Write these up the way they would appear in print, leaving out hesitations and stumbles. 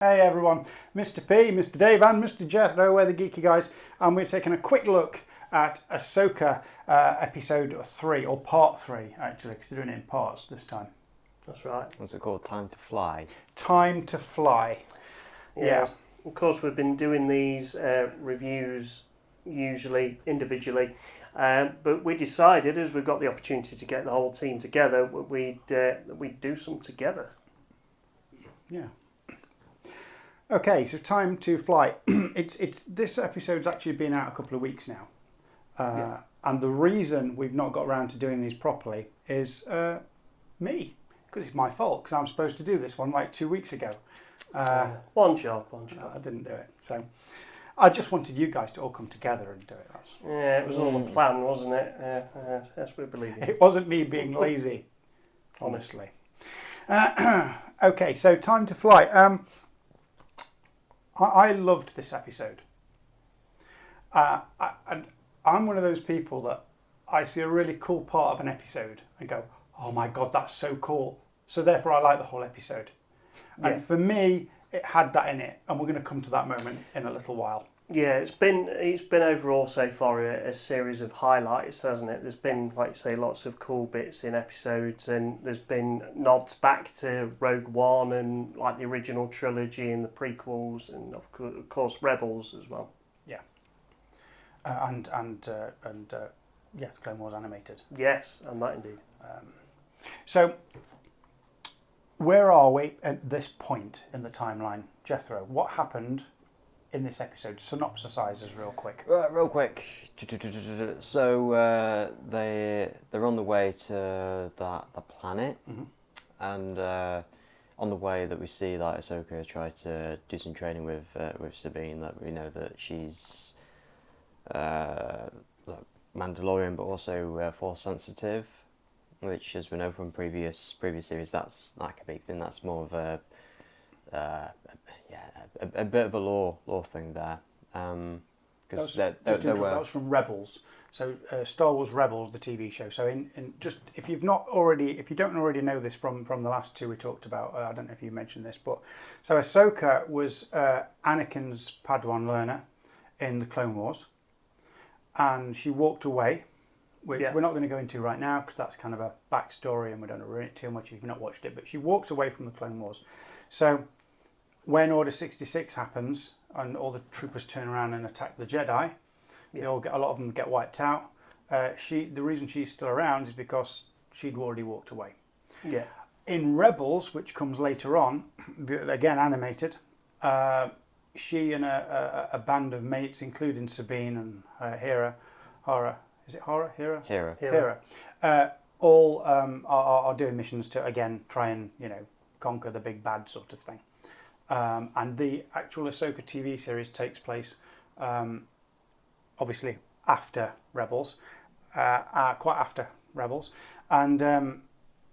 Hey everyone, Mr. P, Mr. Dave and Mr. Jethro, we're the Geeky guys, and we're taking a quick look at Ahsoka episode 3, or part 3 actually, because they're doing it in parts this time. That's right. What's it called? Time to Fly? Time to Fly. Yeah. Of course, we've been doing these reviews usually individually, but we decided, as we've got the opportunity to get the whole team together, we'd do some together. Yeah. Okay, so Time to Fly. It's this episode's actually been out a couple of weeks now, and the reason we've not got around to doing these properly is me, because it's my fault, because I'm supposed to do this one like 2 weeks ago. One job. I didn't do it, so I just wanted you guys to all come together and do it. Yeah, it was all the plan, wasn't it? Yes, we believe it. It wasn't me being lazy, honestly. Okay, so Time to Fly. I loved this episode. And I'm one of those people that I see a really cool part of an episode and go, oh my God, that's so cool. So therefore I like the whole episode. And for me, it had that in it. And we're going to come to that moment in a little while. Yeah, it's been overall so far a series of highlights, hasn't it? There's been, like you say, lots of cool bits in episodes, and there's been nods back to Rogue One and like the original trilogy and the prequels, and of course Rebels as well. Yeah, and yes, Clone Wars animated. Yes, and that indeed. So, where are we at this point in the timeline, Jethro? What happened in this episode? Synopsisize us real quick. Real quick. So they're on the way to the planet, and on the way that we see that Ahsoka try to do some training with Sabine. That we know that she's Mandalorian, but also Force sensitive, which, as we know from previous series, that's like a big thing. That's more of a bit of a lore thing there. Because that was from Rebels. So Star Wars Rebels, the TV show. So in just if you don't already know this from the last two we talked about, I don't know if you mentioned this, but so Ahsoka was Anakin's Padawan learner in the Clone Wars, and she walked away, which we're not going to go into right now because that's kind of a backstory and we don't ruin it too much if you've not watched it. But she walks away from the Clone Wars. So when Order 66 happens and all the troopers turn around and attack the Jedi, a lot of them get wiped out. The reason she's still around is because she'd already walked away. Yeah. In Rebels, which comes later on, again animated, she and a band of mates, including Sabine and Hera, is it Hera? Hera. All are doing missions to again try and conquer the big bad sort of thing. And the actual Ahsoka TV series takes place, obviously after Rebels, quite after Rebels, and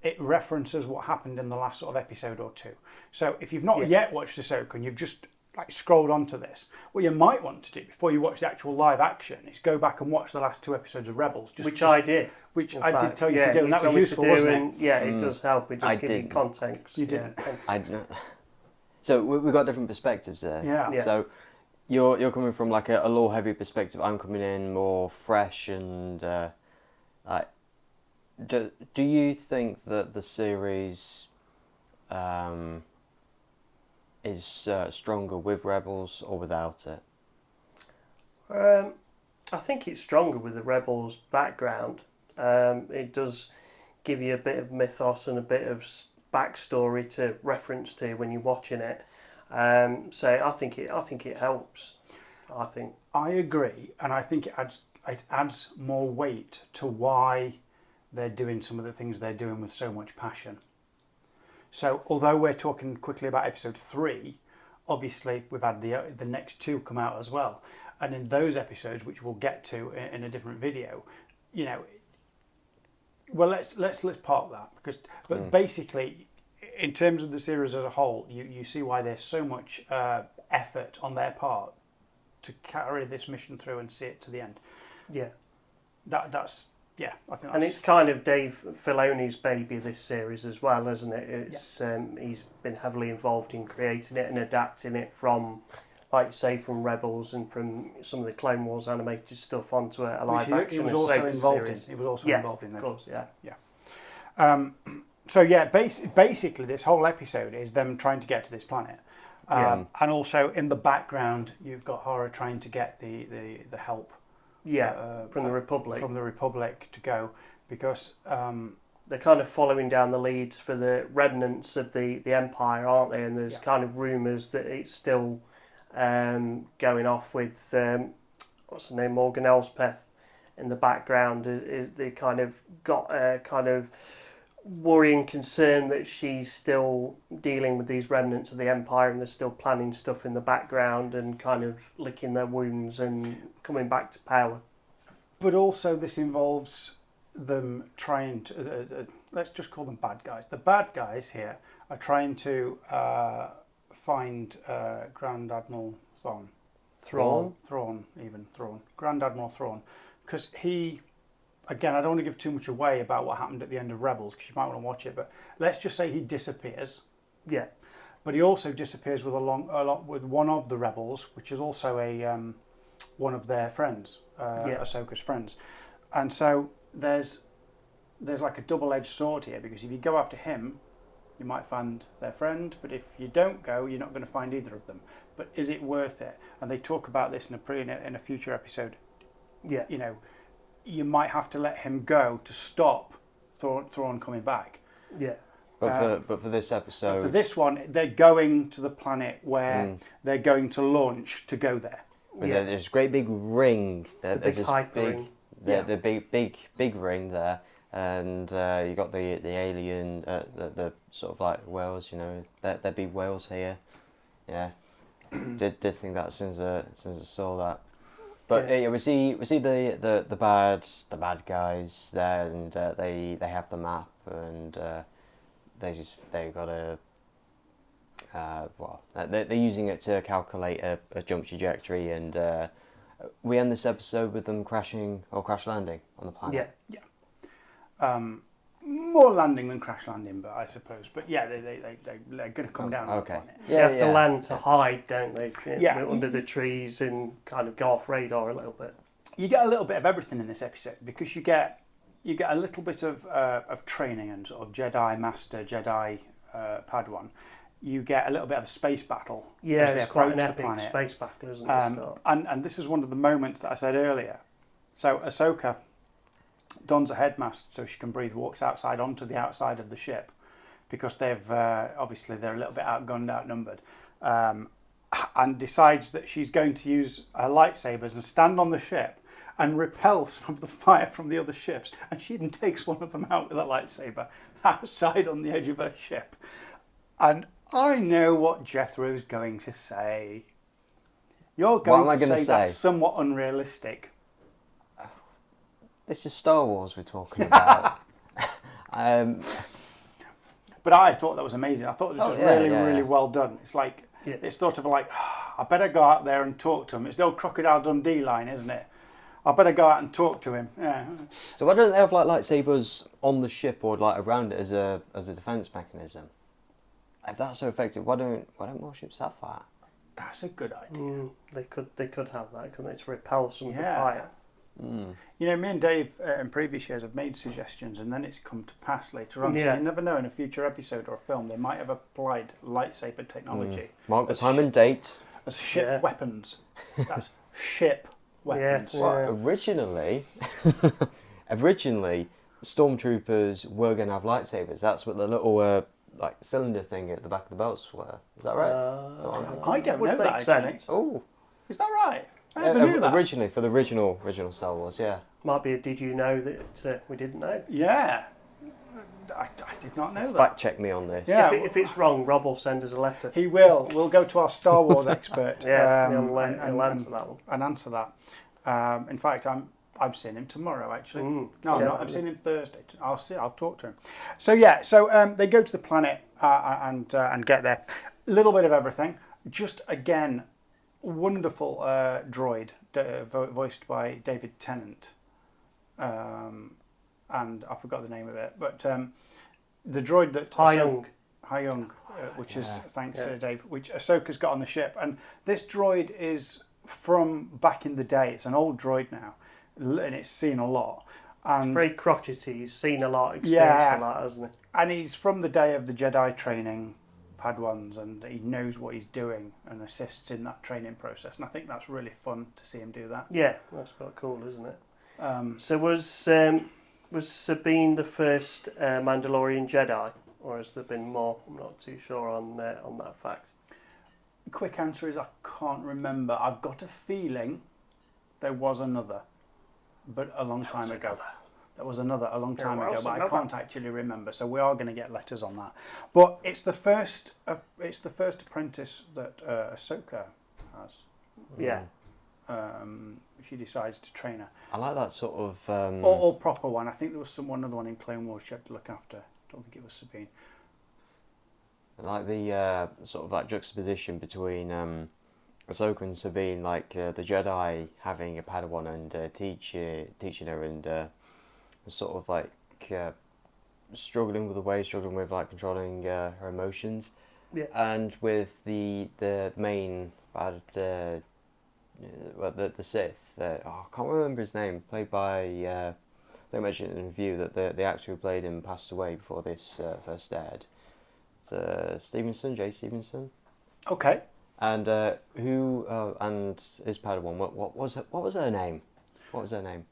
it references what happened in the last sort of episode or two. So if you've not yet watched Ahsoka and you've just scrolled onto this, what you might want to do before you watch the actual live action is go back and watch the last two episodes of Rebels. I did. Which I did tell you to do, and that was useful, wasn't it? Yeah, it does help. It just gives you context. You didn't. I didn't. So we've got different perspectives there. Yeah. So you're coming from like a lore heavy perspective. I'm coming in more fresh and do you think that the series is stronger with Rebels or without it? I think it's stronger with the Rebels background. It does give you a bit of mythos and a bit of backstory to reference to when you're watching it. So I think it helps. I agree, and I think it adds more weight to why they're doing some of the things they're doing with so much passion. So although we're talking quickly about episode 3, obviously we've had the next two come out as well, and in those episodes, which we'll get to in a different video, well, let's park that but basically, in terms of the series as a whole, you see why there's so much effort on their part to carry this mission through and see it to the end. Yeah, that's yeah, I think. And That's, it's kind of Dave Filoni's baby, this series as well, isn't it? It's he's been heavily involved in creating it and adapting it from, like you say, from Rebels and from some of the Clone Wars animated stuff onto a live action. He was also Ahsoka involved series. in. He was also Yeah, involved in those. Of course, yeah. So yeah, basically this whole episode is them trying to get to this planet, and also in the background you've got Hera trying to get the help. From the Republic. From the Republic to go, because they're kind of following down the leads for the remnants of the Empire, aren't they? And there's kind of rumours that it's still going off with what's her name, Morgan Elspeth, in the background. Is they kind of got a kind of worrying concern that she's still dealing with these remnants of the Empire and they're still planning stuff in the background and kind of licking their wounds and coming back to power. But also this involves them trying to, let's just call them bad guys. The bad guys here are trying to find Grand Admiral Thrawn. Grand Admiral Thrawn. Because he, again, I don't want to give too much away about what happened at the end of Rebels, because you might want to watch it, but let's just say he disappears. Yeah. But he also disappears with with one of the rebels, which is also a one of their friends, Ahsoka's friends. And so there's like a double-edged sword here, because if you go after him, you might find their friend, but if you don't go, you're not going to find either of them. But is it worth it? And they talk about this in a future episode. Yeah. You know, you might have to let him go to stop Thrawn coming back. Yeah. But for this episode, for this one, they're going to the planet where they're going to launch to go there. There's a great big ring. There's big this hyper big, ring. the big ring there, and you got the alien, the sort of like whales. You know, they're big whales here. Yeah, did think that as soon as I saw that. But we see the bad guys there, and they have the map, and they got a they're using it to calculate a jump trajectory, and we end this episode with them crash landing on the planet. Yeah. More landing than crash landing, but I suppose. But yeah, they're going to come down on the planet. They have to land to hide, don't they? Yeah. Under the trees and kind of go off radar a little bit. You get a little bit of everything in this episode, because you get a little bit of training and sort of Jedi Master, Jedi Padawan. You get a little bit of a space battle. Yeah, as they it's quite approach an the epic planet. space battle, isn't it? And this is one of the moments that I said earlier. So Ahsoka dons a head mask so she can breathe, walks outside onto the outside of the ship, because they've obviously they're a little bit outgunned, outnumbered, and decides that she's going to use her lightsabers and stand on the ship and repel some of the fire from the other ships, and she even takes one of them out with a lightsaber outside on the edge of her ship. And I know what Jethro's going to say. You're going to say that's somewhat unrealistic. This is Star Wars we're talking about. But I thought that was amazing. I thought it was really well done. It's like it's sort of like, I better go out there and talk to him. It's the old Crocodile Dundee line, isn't it? I better go out and talk to him. Yeah. So why don't they have like lightsabers on the ship or like around it as a defense mechanism? If that's so effective, why don't more ships have that? That's a good idea. They could have that, couldn't they, to repel some of the fire? You know, me and Dave in previous years have made suggestions, and then it's come to pass later on. So you never know, in a future episode or a film, they might have applied lightsaber technology. Mark the time and date. As ship weapons. That's ship weapons. Yeah. Well, originally, stormtroopers were going to have lightsabers. That's what the little like cylinder thing at the back of the belts were. Is that right? I don't know that actually. Oh, is that right? I never knew that. Originally, for the original Star Wars, yeah. Might be a did you know that we didn't know? Yeah. I did not know that. Fact check me on this. Yeah. If it's wrong, Rob will send us a letter. He will. We'll go to our Star Wars expert. He'll answer that one. And answer that. In fact, I'm seeing him tomorrow, actually. No, I'm not. I'm seeing him Thursday. I'll talk to him. So yeah, they go to the planet and get there. A little bit of everything. Just again, wonderful droid voiced by David Tennant. and I forgot the name of it, but the droid that Hyung, which is thanks Dave, which Ahsoka's got on the ship, and this droid is from back in the day. It's an old droid now, and it's seen a lot. And it's very crotchety. He's seen a lot, experienced a lot, hasn't he? And he's from the day of the Jedi training Padwans, and he knows what he's doing and assists in that training process. And I think that's really fun to see him do that. Yeah, that's quite cool, isn't it? So was Sabine the first Mandalorian Jedi, or has there been more? I'm not too sure on that fact. Quick answer is I can't remember. I've got a feeling there was another, but a long time ago. There was another a long time ago, but I can't actually remember. So we are going to get letters on that. But it's the first apprentice that Ahsoka has. Yeah. She decides to train her. I like that sort of... Or proper one. I think there was one other one in Clone Wars she had to look after. I don't think it was Sabine. I like the sort of like juxtaposition between Ahsoka and Sabine, like the Jedi having a Padawan and teaching her, and sort of like struggling with like controlling her emotions. Yeah. And with the main bad, the Sith, I can't remember his name, played by, they mentioned in the review that the actor who played him passed away before this first aired. It's Jay Stevenson. Okay. And and his Padawan, what was her name? What was her name?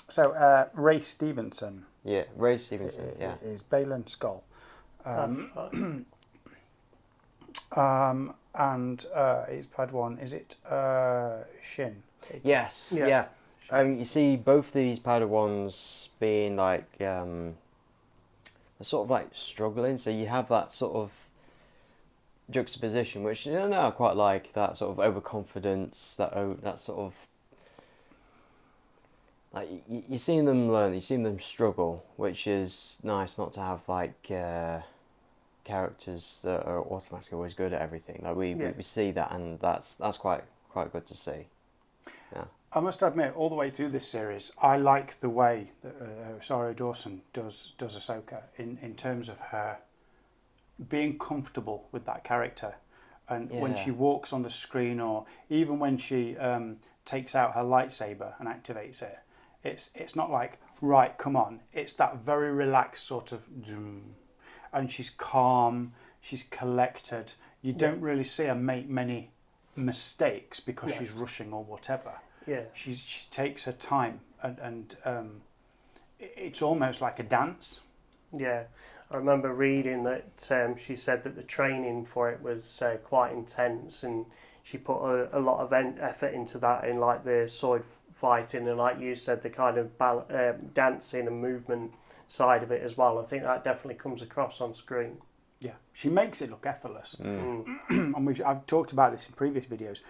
So Ray Stevenson. Yeah, Ray Stevenson. Is Baylan Skull. And his Padawan, is it Shin? Yes. Yeah. You see both these Padawans being like they're sort of like struggling. So you have that sort of juxtaposition, which I quite like, that sort of overconfidence, that sort of like you're seeing them learn, you're seeing them struggle, which is nice. Not to have like characters that are automatically always good at everything. Like we see that, and that's quite good to see. Yeah. I must admit, all the way through this series, I like the way that Rosario Dawson does Ahsoka in terms of her being comfortable with that character, and when she walks on the screen, or even when she takes out her lightsaber and activates it, it's not like, right, come on. It's that very relaxed sort of zoom, and she's calm, she's collected. You don't really see her make many mistakes because she's rushing or whatever. Yeah. She takes her time, and it's almost like a dance. Yeah. I remember reading that she said that the training for it was quite intense, and she put a lot of effort into that, in like the sword fighting, and like you said, the kind of dancing and movement side of it as well. I think that definitely comes across on screen. Yeah, she makes it look effortless. And I've talked about this in previous videos.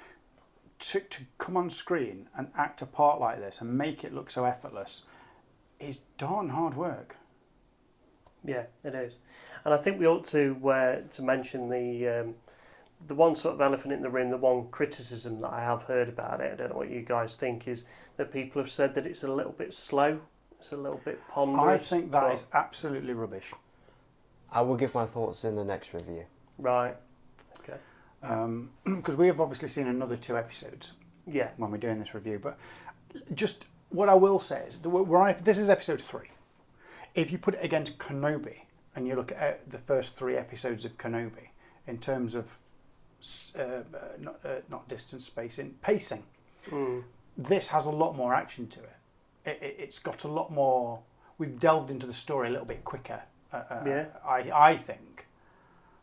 To come on screen and act a part like this and make it look so effortless is darn hard work. Yeah, it is. And I think we ought to mention the one sort of elephant in the room, the one criticism that I have heard about it, I don't know what you guys think, is that people have said that it's a little bit slow, it's a little bit ponderous. I think that is absolutely rubbish. I will give my thoughts in the next review. Right, okay. Because we have obviously seen another 2 episodes when we're doing this review, but just what I will say is, this is episode 3. If you put it against Kenobi, and you look at the first 3 episodes of Kenobi, in terms of not distance, spacing, pacing, this has a lot more action to it. It's got a lot more. We've delved into the story a little bit quicker. I think.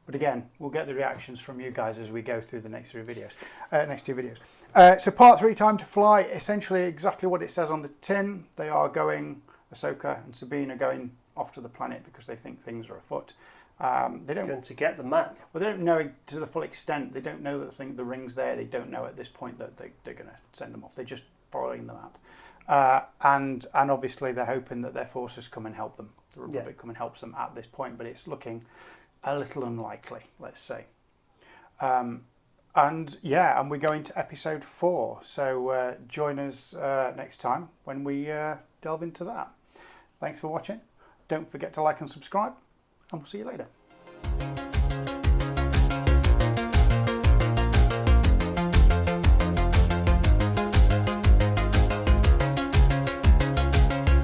But again, we'll get the reactions from you guys as we go through the next 2 videos. So part 3, Time to Fly, essentially exactly what it says on the tin. They are going, Ahsoka and Sabine are going off to the planet because they think things are afoot. They don't going to get the map. Well, they don't know it to the full extent. They don't know that the ring's there. They don't know at this point that they're going to send them off. They're just following the map. And obviously they're hoping that their forces come and help them. The Republic come and helps them at this point, but it's looking a little unlikely, let's say. And we're going to episode 4. So join us next time when we delve into that. Thanks for watching. Don't forget to like and subscribe, and we'll see you later.